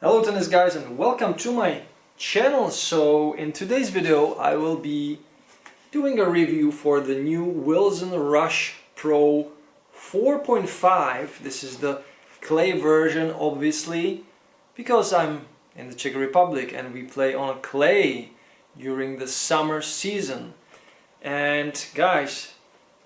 Hello tennis guys and welcome to my channel. So in today's video I will be doing a review for the new Wilson Rush Pro 4.5. This is the clay version, obviously, because I'm in the Czech Republic and we play on clay during the summer season. And guys,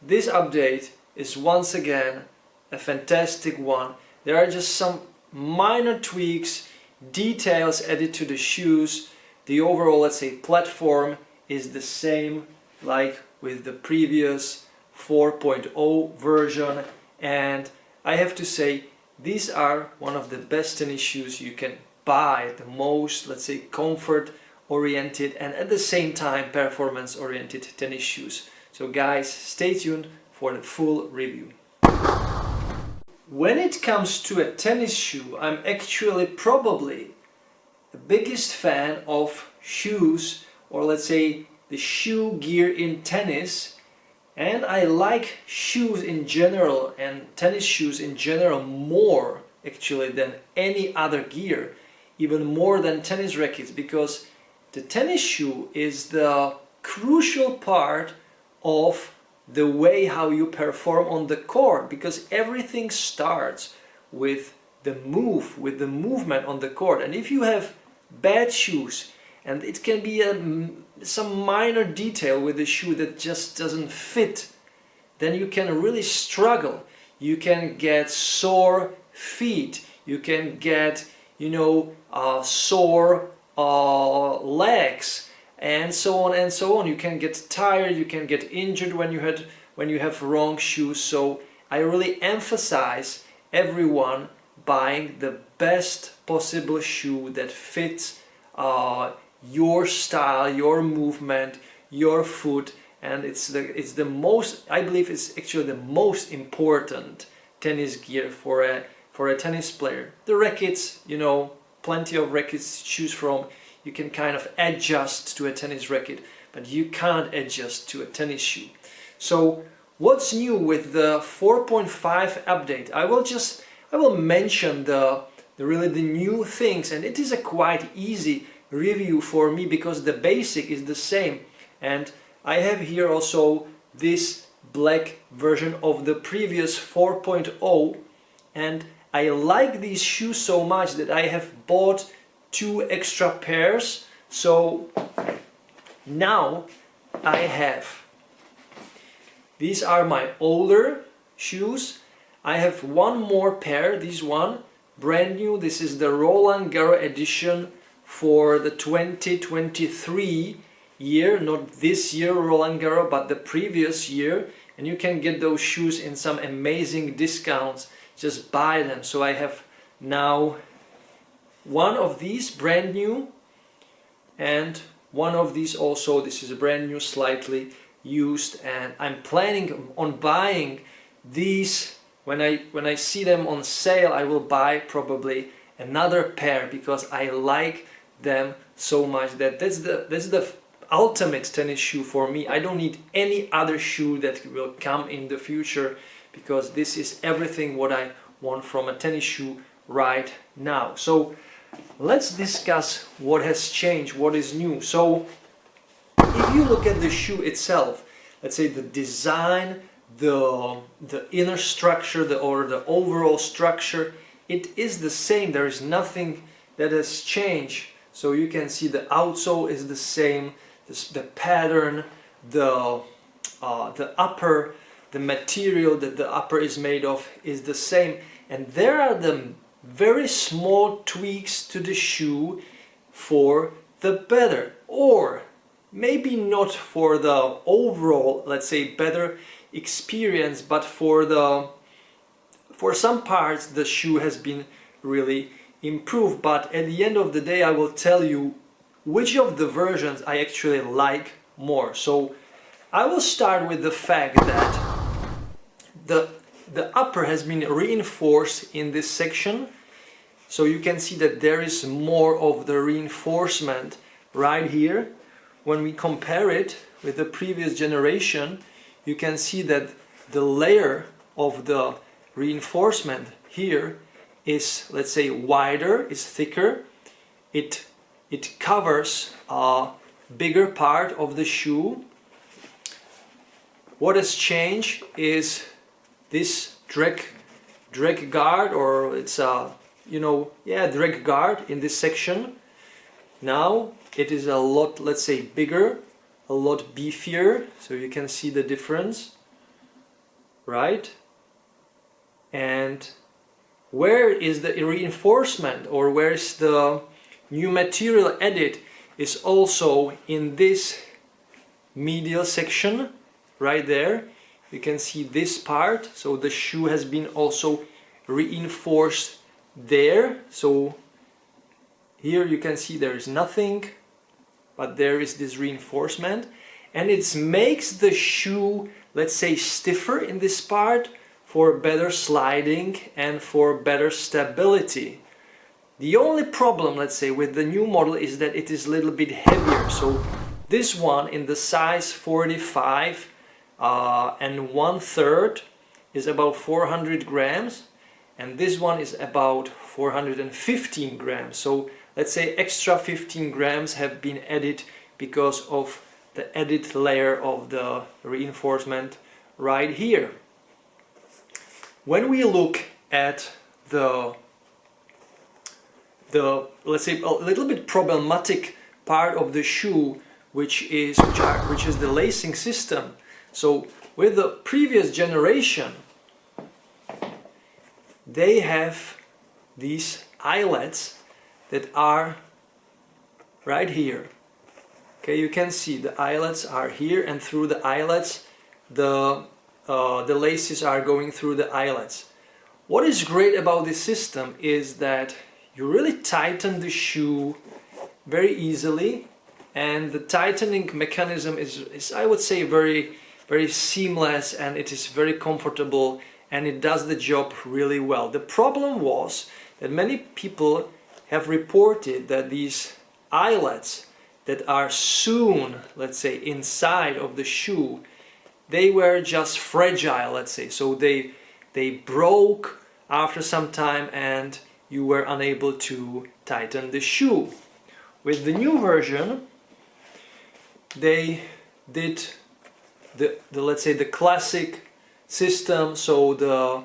this update is once again a fantastic one. There are just some minor tweaks, details added to the shoes. The overall, let's say, platform is the same like with the previous 4.0 version, and I have to say these are one of the best tennis shoes you can buy, the most, let's say, comfort oriented and at the same time performance oriented tennis shoes. So guys, stay tuned for the full review. When it comes to a tennis shoe, I'm actually probably the biggest fan of shoes, or let's say the shoe gear in tennis, and I like shoes in general and tennis shoes in general more actually than any other gear, even more than tennis rackets, because the tennis shoe is the crucial part of the way how you perform on the court, because everything starts with the movement on the court. And if you have bad shoes, and it can be some minor detail with the shoe that just doesn't fit, then you can really struggle. You can get sore feet, you can get, sore legs, and so on and so on. You can get tired, you can get injured when you have wrong shoes. So I really emphasize everyone buying the best possible shoe that fits your style, your movement, your foot, and it's the most, I believe it's actually the most important tennis gear for a tennis player. The rackets, plenty of rackets to choose from. You can kind of adjust to a tennis racket, but you can't adjust to a tennis shoe. So what's new with the 4.5 update? I will mention the new things, and it is a quite easy review for me because the basic is the same. And I have here also this black version of the previous 4.0, and I like these shoes so much that I have bought 2 extra pairs. So now I have, these are my older shoes. I have one more pair, this one brand new. This is the Roland Garros edition for the 2023 year, not this year Roland Garros, but the previous year, and you can get those shoes in some amazing discounts. Just buy them. So I have now one of these brand new, and one of these also, this is a brand new, slightly used, and I'm planning on buying these when I see them on sale. I will buy probably another pair because I like them so much. That's the ultimate tennis shoe for me. I don't need any other shoe that will come in the future, because this is everything what I want from a tennis shoe right now. So let's discuss what has changed, what is new. So if you look at the shoe itself, let's say the design, the inner structure, or the overall structure, it is the same. There is nothing that has changed. So you can see the outsole is the same, the pattern, the upper, the material that the upper is made of is the same, and there are the very small tweaks to the shoe for the better, or maybe not for the overall, let's say, better experience, but for some parts the shoe has been really improved. But at the end of the day I will tell you which of the versions I actually like more. So I will start with the fact that the upper has been reinforced in this section. So you can see that there is more of the reinforcement right here. When we compare it with the previous generation, you can see that the layer of the reinforcement here is, let's say, wider, is thicker. It covers a bigger part of the shoe. What has changed is this drag guard, or it's a drag guard in this section. Now it is a lot, let's say, bigger, a lot beefier, so you can see the difference, right? And where is the reinforcement, or where is the new material added, is also in this medial section right there. You can see this part, so the shoe has been also reinforced there. So here you can see there is nothing, but there is this reinforcement, and it makes the shoe, let's say, stiffer in this part for better sliding and for better stability. The only problem, let's say, with the new model is that it is a little bit heavier. So this one in the size 45 and 1/3 is about 400 grams, and this one is about 415 grams. So let's say extra 15 grams have been added because of the added layer of the reinforcement right here. When we look at the let's say a little bit problematic part of the shoe, which is the lacing system. So with the previous generation, they have these eyelets that are right here. Okay, you can see the eyelets are here, and through the eyelets the laces are going through the eyelets. What is great about this system is that you really tighten the shoe very easily, and the tightening mechanism is I would say very seamless, and it is very comfortable, and it does the job really well. The problem was that many people have reported that these eyelets that are sewn, let's say, inside of the shoe, they were just fragile, let's say, so they broke after some time and you were unable to tighten the shoe. With the new version, they did the let's say the classic system, so the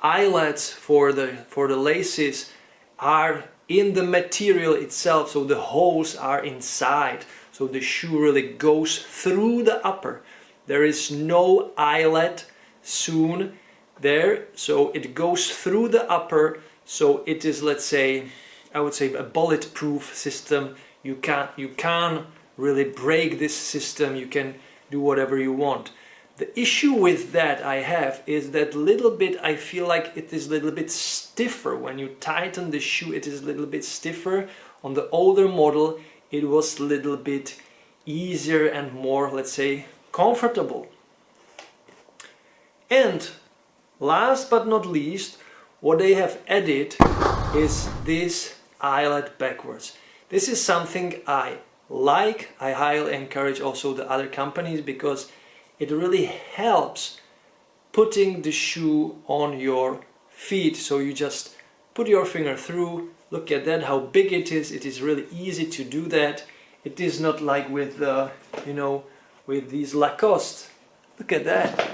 eyelets for the laces are in the material itself, so the holes are inside, so the shoe really goes through the upper. There is no eyelet sewn there, so it goes through the upper, so it is, let's say, I would say a bulletproof system. You can't really break this system, you can do whatever you want. The issue with that I have is that little bit, I feel like it is a little bit stiffer. When you tighten the shoe, it is a little bit stiffer. On the older model, it was a little bit easier and more, let's say, comfortable. And last but not least, what they have added is this eyelet backwards. This is something I like. I highly encourage also the other companies, because it really helps putting the shoe on your feet. So you just put your finger through. Look at that, how big it is. It is really easy to do that. It is not like with the, with these Lacoste. Look at that.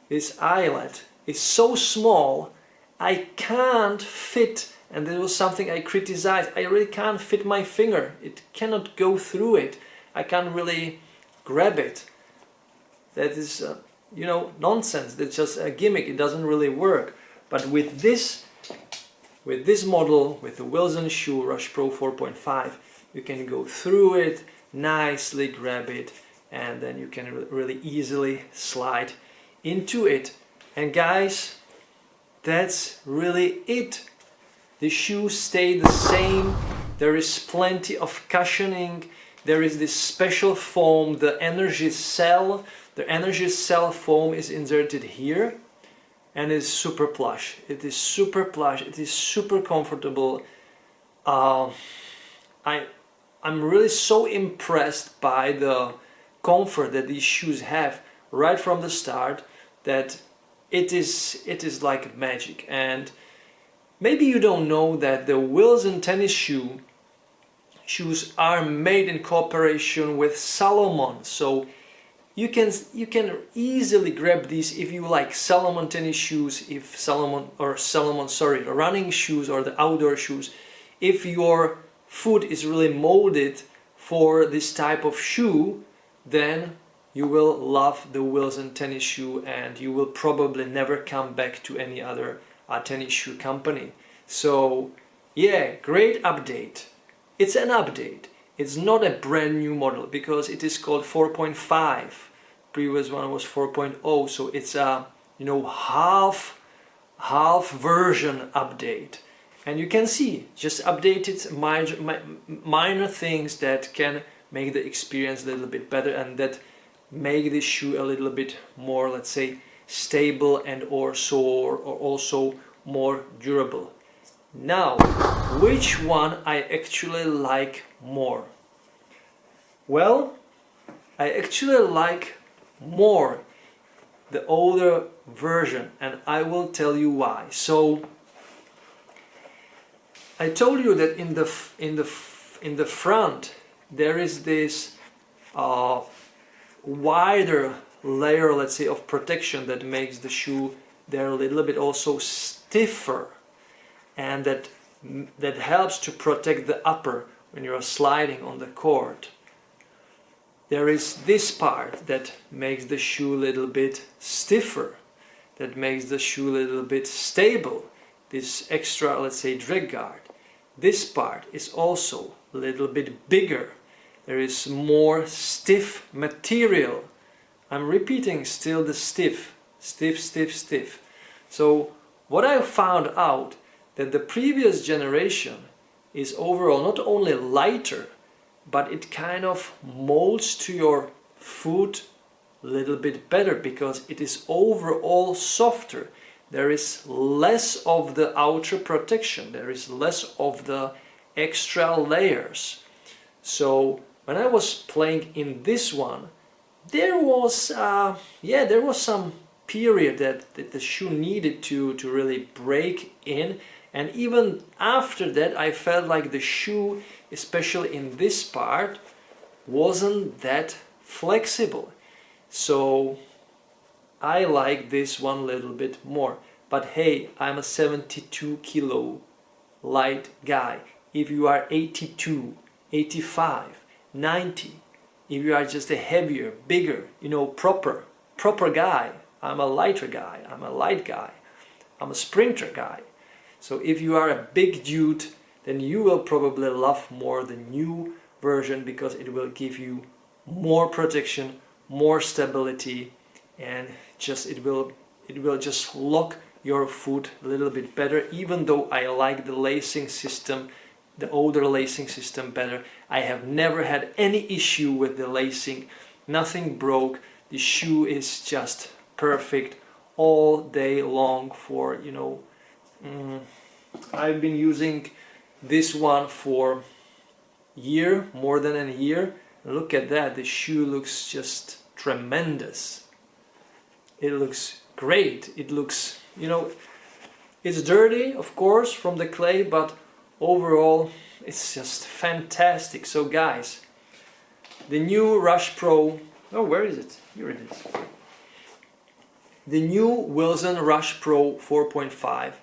This eyelet is so small, I can't fit, and there was something I criticized. I really can't fit my finger. It cannot go through it. I can't really grab it. That is, nonsense. That's just a gimmick. It doesn't really work. But with this model, with the Wilson shoe Rush Pro 4.5, you can go through it, nicely grab it, and then you can really easily slide into it. And guys, that's really it. The shoes stay the same. There is plenty of cushioning. There is this special foam, the energy cell. The energy cell foam is inserted here, and it's super plush. It is super plush. It is super comfortable. I'm really so impressed by the comfort that these shoes have right from the start, that it is like magic. And maybe you don't know that the Wilson tennis shoes are made in cooperation with Salomon. So you can easily grab these if you like Salomon tennis shoes, if sorry, running shoes or the outdoor shoes. If your foot is really molded for this type of shoe, then you will love the Wilson tennis shoe and you will probably never come back to any other tennis shoe company. So yeah, great update. It's an update. It's not a brand new model because it is called 4.5. Previous one was 4.0, so it's a half version update. And you can see just updated minor things that can make the experience a little bit better and that make the shoe a little bit more, let's say, stable and also more durable. Now, which one I actually like more? Well, I actually like more the older version, and I will tell you why. So I told you that in the front there is this wider layer, let's say, of protection that makes the shoe there a little bit also stiffer, and that helps to protect the upper when you are sliding on the court. There is this part that makes the shoe a little bit stiffer, that makes the shoe a little bit stable, this extra, let's say, drag guard. This part is also a little bit bigger. There is more stiff material. I'm repeating still the stiff. So what I found out that the previous generation is overall not only lighter, but it kind of molds to your foot a little bit better because it is overall softer. There is less of the outer protection, there is less of the extra layers. So when I was playing in this one, there was some period that the shoe needed to really break in, and even after that I felt like the shoe, especially in this part, wasn't that flexible. So I like this one a little bit more. But hey, I'm a 72 kilo light guy. If you are 82, 85, 90, if you are just a heavier, bigger, proper guy, I'm a lighter guy, I'm a light guy, I'm a sprinter guy. So if you are a big dude, then you will probably love more the new version because it will give you more protection, more stability, and it will just lock your foot a little bit better. Even though I like the lacing system, the older lacing system better, I have never had any issue with the lacing. Nothing broke. The shoe is just perfect all day long for, I've been using this one for more than a year. Look at that, the shoe looks just tremendous. It looks great. It looks, it's dirty, of course, from the clay, but overall it's just fantastic. So guys, the new Rush Pro, where is it? Here it is. The new Wilson Rush Pro 4.5,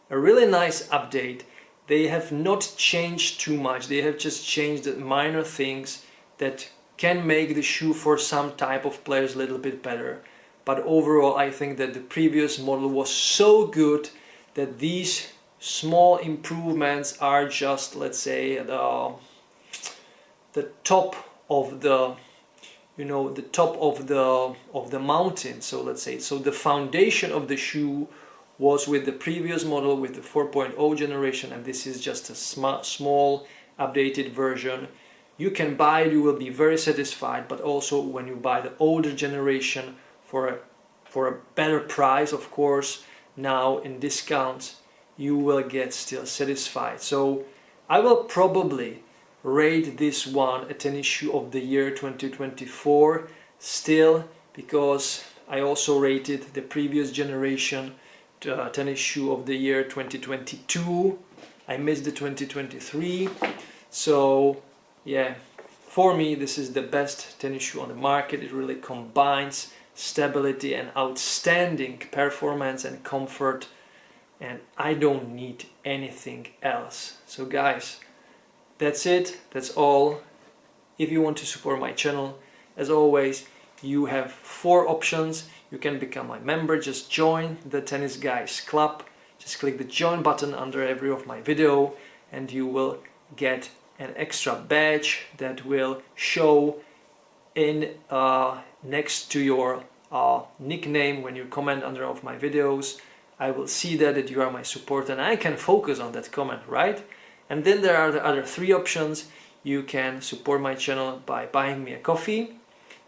a really nice update. They have not changed too much. They have just changed the minor things that can make the shoe for some type of players a little bit better. But overall, I think that the previous model was so good that these small improvements are just, let's say, the top of the of the mountain. So let's say, so the foundation of the shoe was with the previous model, with the 4.0 generation, and this is just a small updated version. You can buy it, you will be very satisfied, but also when you buy the older generation for a better price, of course, now in discounts, you will get still satisfied. So I will probably rate this one a tennis shoe of the year 2024 still, because I also rated the previous generation tennis shoe of the year 2022. I missed the 2023. So yeah, for me this is the best tennis shoe on the market. It really combines stability and outstanding performance and comfort, and I don't need anything else. So guys, that's it, that's all. If you want to support my channel, as always, you have 4 options. You can become my member, just join the Tennis Guys Club. Just click the join button under every of my video and you will get an extra badge that will show in next to your nickname when you comment under of my videos. I will see that you are my supporter and I can focus on that comment, right? And then there are the other 3 options. You can support my channel by buying me a coffee.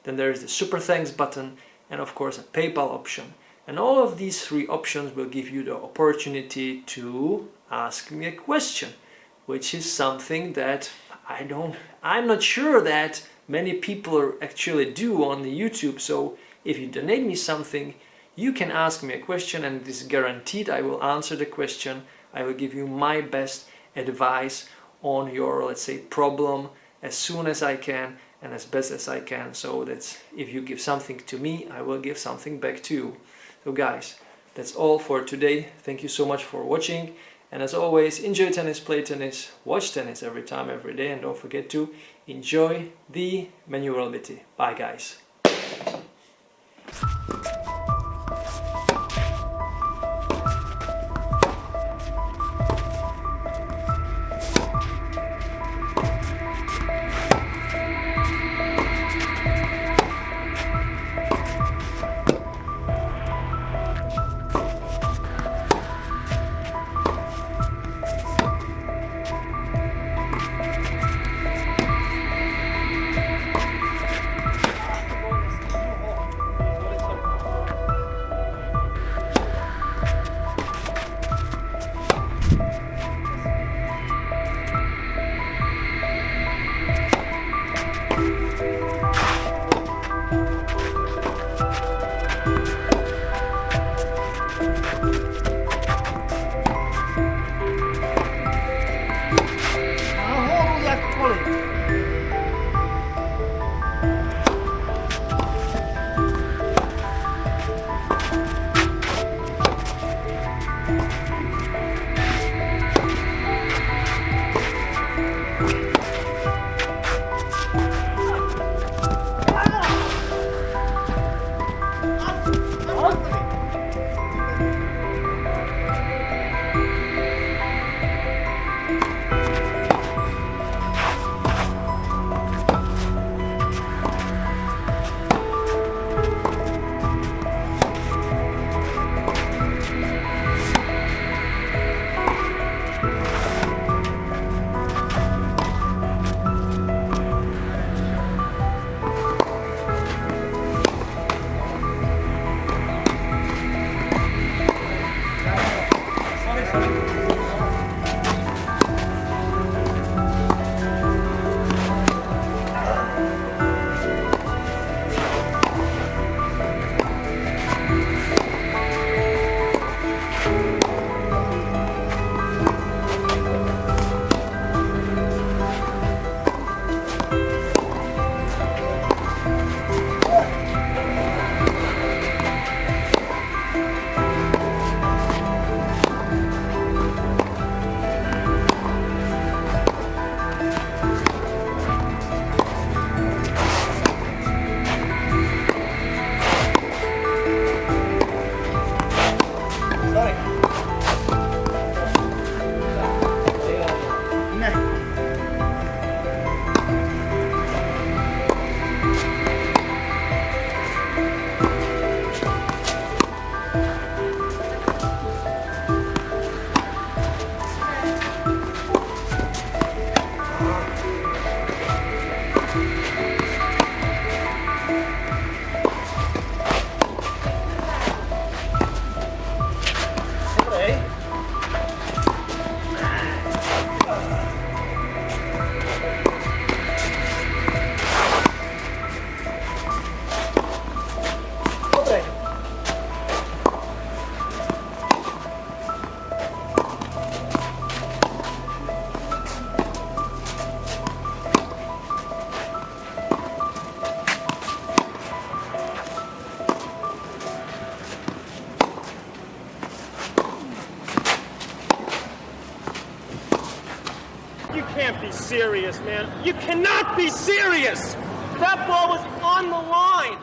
Then there is the super thanks button and of course a PayPal option. And all of these 3 options will give you the opportunity to ask me a question, which is something that I'm not sure that many people actually do on the YouTube. So if you donate me something, you can ask me a question and it is guaranteed I will answer the question. I will give you my best advice on your, let's say, problem as soon as I can and as best as I can. So that if you give something to me, I will give something back to you. So guys, that's all for today. Thank you so much for watching. And as always, enjoy tennis, play tennis, watch tennis every time, every day. And don't forget to enjoy the maneuverability. Bye guys. can't be serious, man. You cannot be serious. That ball was on the line.